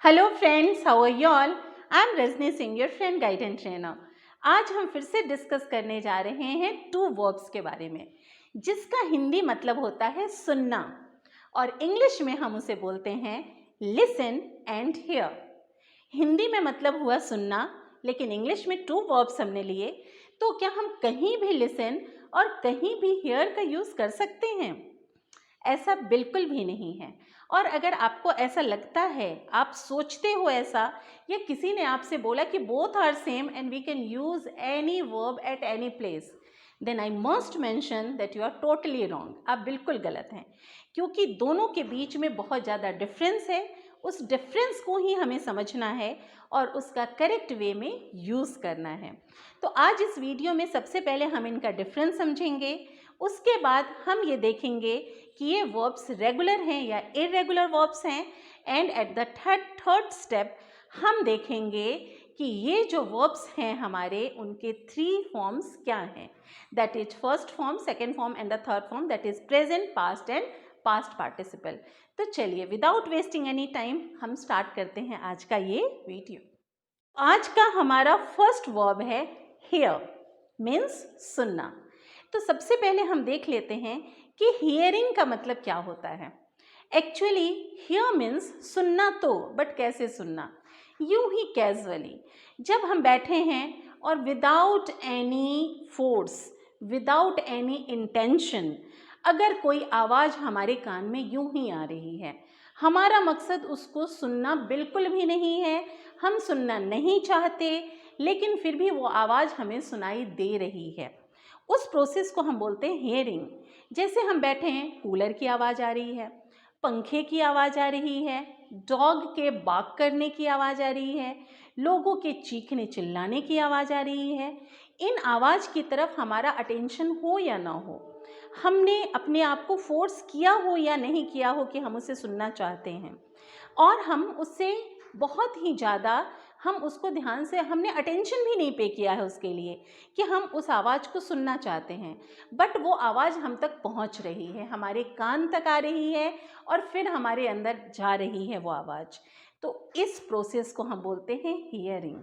Hello friends, how are you all? I am Rajni Singh, your friend guide and trainer. आज हम फिर से discuss करने जा रहे हैं टू वर्ब्स के बारे में, जिसका हिंदी मतलब होता है सुनना और इंग्लिश में हम उसे बोलते हैं लिसन एंड हियर। हिंदी में मतलब हुआ सुनना, लेकिन इंग्लिश में टू वर्ब्स हमने लिए, तो क्या हम कहीं भी लिसन और कहीं भी हियर का यूज़ कर सकते हैं? ऐसा बिल्कुल भी नहीं है। और अगर आपको ऐसा लगता है, आप सोचते हो ऐसा, या किसी ने आपसे बोला कि both are same and we can use any verb at any place, then I must mention that you are totally wrong. आप बिल्कुल गलत हैं, क्योंकि दोनों के बीच में बहुत ज़्यादा डिफरेंस है। उस डिफरेंस को ही हमें समझना है और उसका करेक्ट वे में यूज़ करना है। तो आज इस वीडियो में सबसे पहले हम इनका डिफरेंस समझेंगे, उसके बाद हम ये देखेंगे कि ये वर्ब्स रेगुलर हैं या इरेगुलर वर्ब्स हैं, and at the third step हम देखेंगे कि ये जो वर्ब्स हैं हमारे, उनके थ्री फॉर्म्स क्या हैं। That is first form, second form and the third form, that is present, past and past participle. तो चलिए विदाउट वेस्टिंग एनी टाइम हम स्टार्ट करते हैं आज का ये वीडियो। आज का हमारा फर्स्ट वर्ब है हियर, मीन्स सुनना। तो सबसे पहले हम देख लेते हैं कि हियरिंग का मतलब क्या होता है। एक्चुअली हियर मीन्स सुनना, तो बट कैसे सुनना? यूं ही कैजुअली, जब हम बैठे हैं और without any force, without any intention, अगर कोई आवाज़ हमारे कान में यूं ही आ रही है, हमारा मकसद उसको सुनना बिल्कुल भी नहीं है, हम सुनना नहीं चाहते, लेकिन फिर भी वो आवाज़ हमें सुनाई दे रही है, उस प्रोसेस को हम बोलते हैं हियरिंग। जैसे हम बैठे हैं, कूलर की आवाज़ आ रही है, पंखे की आवाज़ आ रही है, डॉग के बार्क करने की आवाज़ आ रही है, लोगों के चीखने चिल्लाने की आवाज़ आ रही है। इन आवाज़ की तरफ हमारा अटेंशन हो या ना हो, हमने अपने आप को फोर्स किया हो या नहीं किया हो कि हम उसे सुनना चाहते हैं, और हम उससे बहुत ही ज़्यादा, हम उसको ध्यान से, हमने अटेंशन भी नहीं पे किया है उसके लिए कि हम उस आवाज़ को सुनना चाहते हैं, बट वो आवाज़ हम तक पहुंच रही है, हमारे कान तक आ रही है और फिर हमारे अंदर जा रही है वो आवाज़। तो इस प्रोसेस को हम बोलते हैं हियरिंग,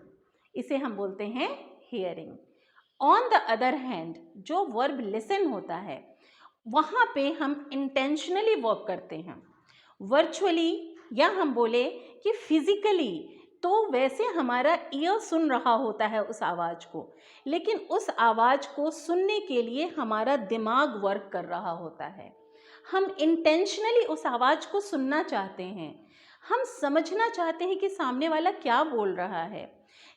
इसे हम बोलते हैं hearing. On the other hand, जो वर्ब लिसन होता है, वहाँ पे हम इंटेंशनली वर्क करते हैं, वर्चुअली, या हम बोले कि फिजिकली, तो वैसे हमारा ईयर सुन रहा होता है उस आवाज़ को, लेकिन उस आवाज़ को सुनने के लिए हमारा दिमाग वर्क कर रहा होता है। हम इंटेंशनली उस आवाज़ को सुनना चाहते हैं, हम समझना चाहते हैं कि सामने वाला क्या बोल रहा है।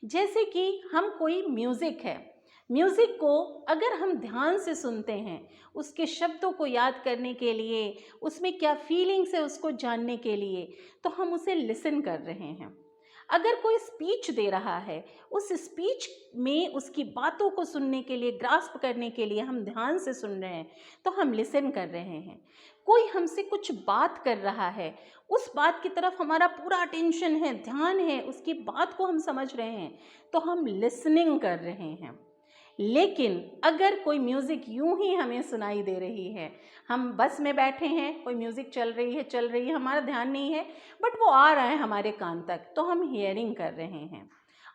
जैसे कि हम कोई म्यूज़िक है, म्यूज़िक को अगर हम ध्यान से सुनते हैं, उसके शब्दों को याद करने के लिए, उसमें क्या फीलिंग्स है उसको जानने के लिए, तो हम उसे लिसन कर रहे हैं। अगर कोई स्पीच दे रहा है, उस स्पीच में उसकी बातों को सुनने के लिए, ग्रास्प करने के लिए हम ध्यान से सुन रहे हैं, तो हम लिसन कर रहे हैं। कोई हमसे कुछ बात कर रहा है, उस बात की तरफ हमारा पूरा अटेंशन है, ध्यान है, उसकी बात को हम समझ रहे हैं, तो हम लिसनिंग कर रहे हैं। लेकिन अगर कोई म्यूज़िक यूं ही हमें सुनाई दे रही है, हम बस में बैठे हैं, कोई म्यूज़िक चल रही है, हमारा ध्यान नहीं है, बट वो आ रहा है हमारे कान तक, तो हम हियरिंग कर रहे हैं।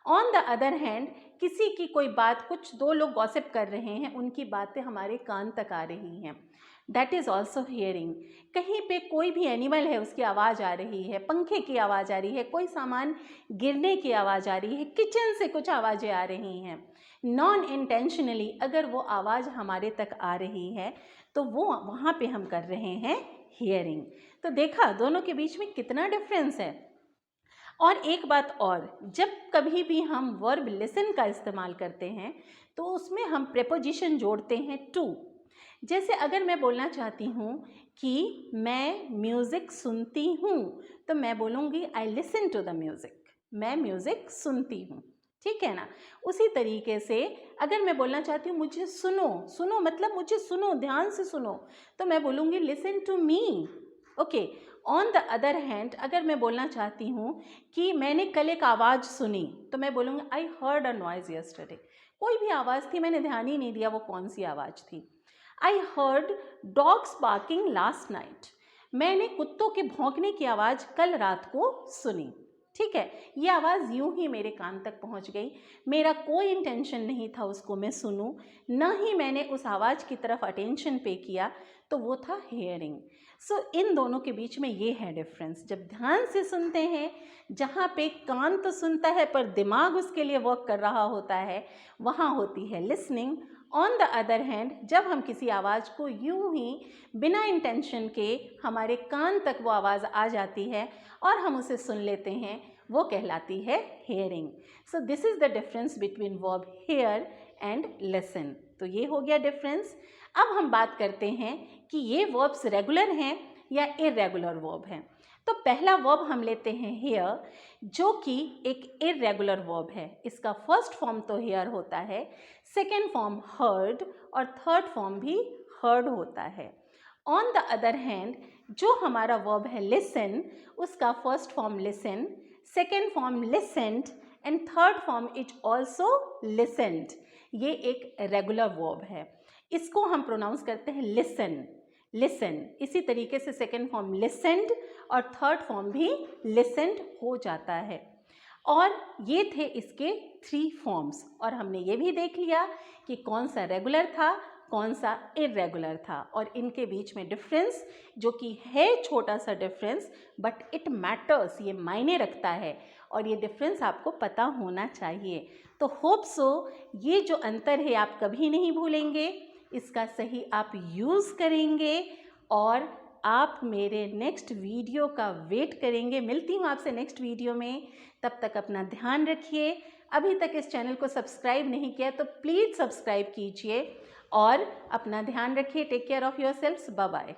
ऑन द अदर हैंड, किसी की कोई बात, कुछ दो लोग गॉसिप कर रहे हैं, उनकी बातें हमारे कान तक आ रही हैं, दैट इज़ ऑल्सो हियरिंग। कहीं पे कोई भी एनिमल है, उसकी आवाज़ आ रही है, पंखे की आवाज़ आ रही है, कोई सामान गिरने की आवाज़ आ रही है, किचन से कुछ आवाज़ें आ रही हैं, नॉन इंटेंशनली अगर वो आवाज़ हमारे तक आ रही है, तो वो वहाँ पे हम कर रहे हैं हियरिंग। तो देखा दोनों के बीच में कितना डिफरेंस है। और एक बात और, जब कभी भी हम वर्ब लिसन का इस्तेमाल करते हैं, तो उसमें हम प्रेपोजिशन जोड़ते हैं टू। जैसे अगर मैं बोलना चाहती हूँ कि मैं म्यूज़िक सुनती हूँ, तो मैं बोलूँगी I listen to the music, मैं म्यूज़िक सुनती हूँ, ठीक है ना। उसी तरीके से अगर मैं बोलना चाहती हूँ मुझे सुनो, सुनो मतलब मुझे सुनो, ध्यान से सुनो, तो मैं बोलूँगी listen to me, okay. On the other hand, अगर मैं बोलना चाहती हूँ कि मैंने कल एक आवाज़ सुनी, तो मैं बोलूँगी I heard a noise yesterday. कोई भी आवाज़ थी, मैंने ध्यान ही नहीं दिया वो कौन सी आवाज़ थी। I heard dogs barking last night, मैंने कुत्तों के भौंकने की आवाज़ कल रात को सुनी, ठीक है, ये आवाज़ यूं ही मेरे कान तक पहुंच गई, मेरा कोई इंटेंशन नहीं था उसको मैं सुनूं, ना ही मैंने उस आवाज़ की तरफ अटेंशन पे किया, तो वो था हेयरिंग। सो इन दोनों के बीच में ये है डिफरेंस। जब ध्यान से सुनते हैं, जहाँ पे कान तो सुनता है पर दिमाग उसके लिए वर्क कर रहा होता है, वहाँ होती है listening. On the other hand, जब हम किसी आवाज़ को यूं ही बिना इंटेंशन के हमारे कान तक वो आवाज़ आ जाती है और हम उसे सुन लेते हैं, वो कहलाती है hearing. So this is the difference between verb hear and listen. तो ये हो गया डिफरेंस। अब हम बात करते हैं कि ये वर्ब्स रेगुलर हैं या इरेगुलर वर्ब हैं। तो पहला वर्ब हम लेते हैं हेयर, जो कि एक इरेगुलर वर्ब है। इसका फर्स्ट फॉर्म तो हेयर होता है, सेकेंड फॉर्म हर्ड और थर्ड फॉर्म भी हर्ड होता है। ऑन द अदर हैंड, जो हमारा वर्ब है लिसन, उसका first form listen, second form लिसेंड and third form is also लिसेंड। ये एक रेगुलर वर्ब है, इसको हम प्रोनाउंस करते हैं लिसन, लिसन। इसी तरीके से सेकेंड फॉर्म लिसेंड और थर्ड फॉर्म भी लिसेंड हो जाता है। और ये थे इसके 3 फॉर्म्स, और हमने ये भी देख लिया कि कौन सा रेगुलर था, कौन सा इरेगुलर था, और इनके बीच में डिफरेंस जो कि है छोटा सा डिफरेंस, बट इट मैटर्स, ये मायने रखता है, और ये डिफरेंस आपको पता होना चाहिए। तो होप सो ये जो अंतर है आप कभी नहीं भूलेंगे, इसका सही आप यूज़ करेंगे, और आप मेरे नेक्स्ट वीडियो का वेट करेंगे। मिलती हूँ आपसे नेक्स्ट वीडियो में, तब तक अपना ध्यान रखिए। अभी तक इस चैनल को सब्सक्राइब नहीं किया तो प्लीज़ सब्सक्राइब कीजिए, और अपना ध्यान रखिए। Take care of yourselves. Bye bye.